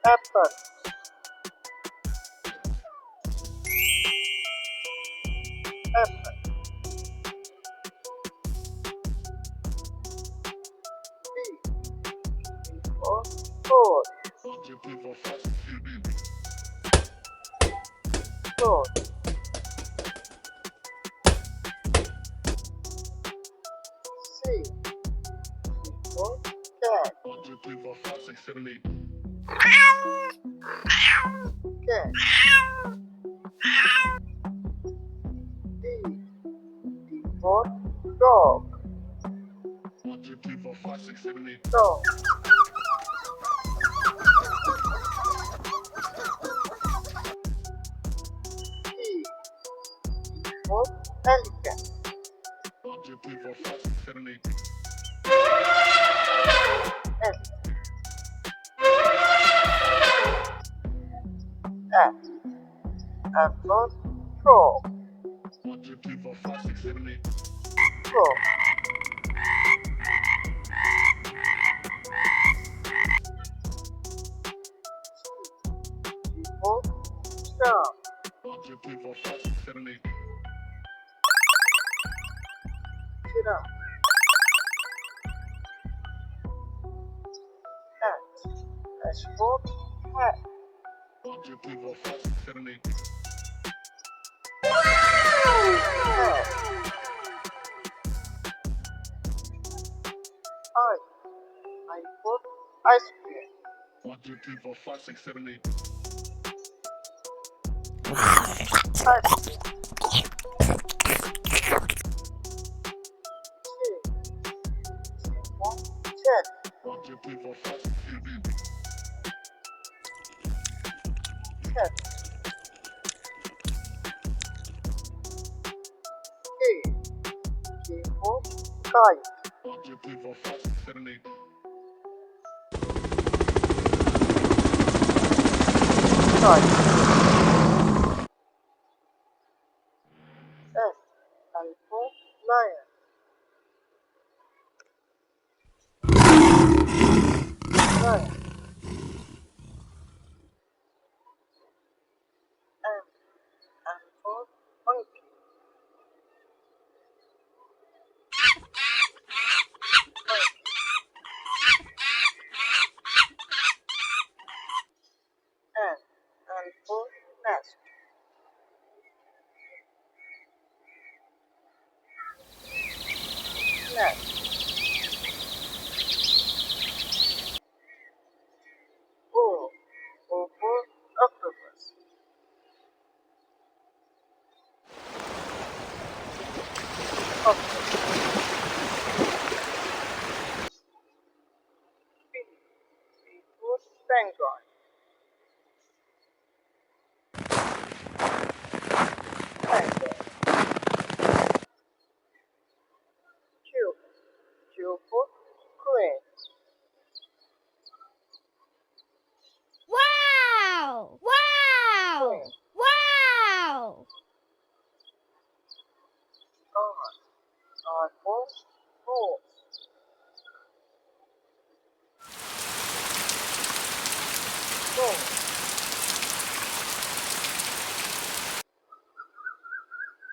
Apple. Apple. B. For four. Four. C. For cat. Cat. D. D for dog. Dog. E. For elephant. F. F. F for frog. Frog. G for star. Giraffe. Hat. H for hat. Hat. I. I for ice cream. Ice cream. J. J for jet. Cat. K. K for kite. Kite. F. L for lion. Lion. M. M for monkey. N. N for nest. Nest. O. O for octopus. Octopus. P. P for penguin. Penguin. Q. Q for queen. Wow! Wow! Queen. Wow! R. R for horse. Horse.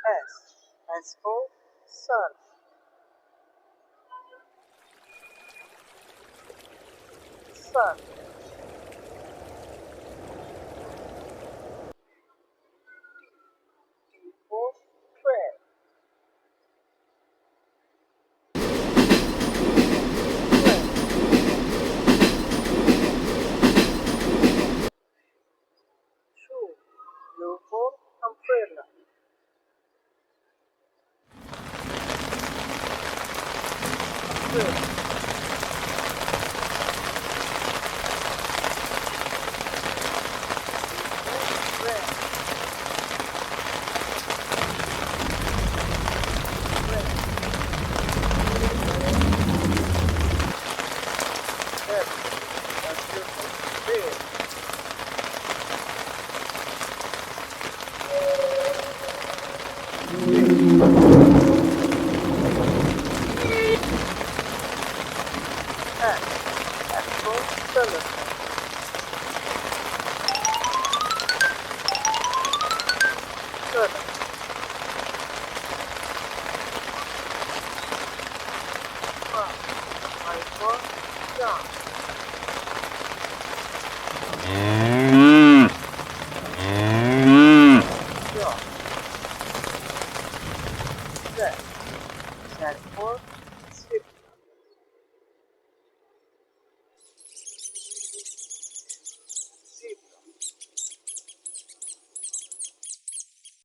S. S for sun. Sun. T for train. Train. Shoe. U for umbrella. Umbrella. Rain. Rain. Bed. That's U for bed. Hat. Hat for telephone. 더 시작.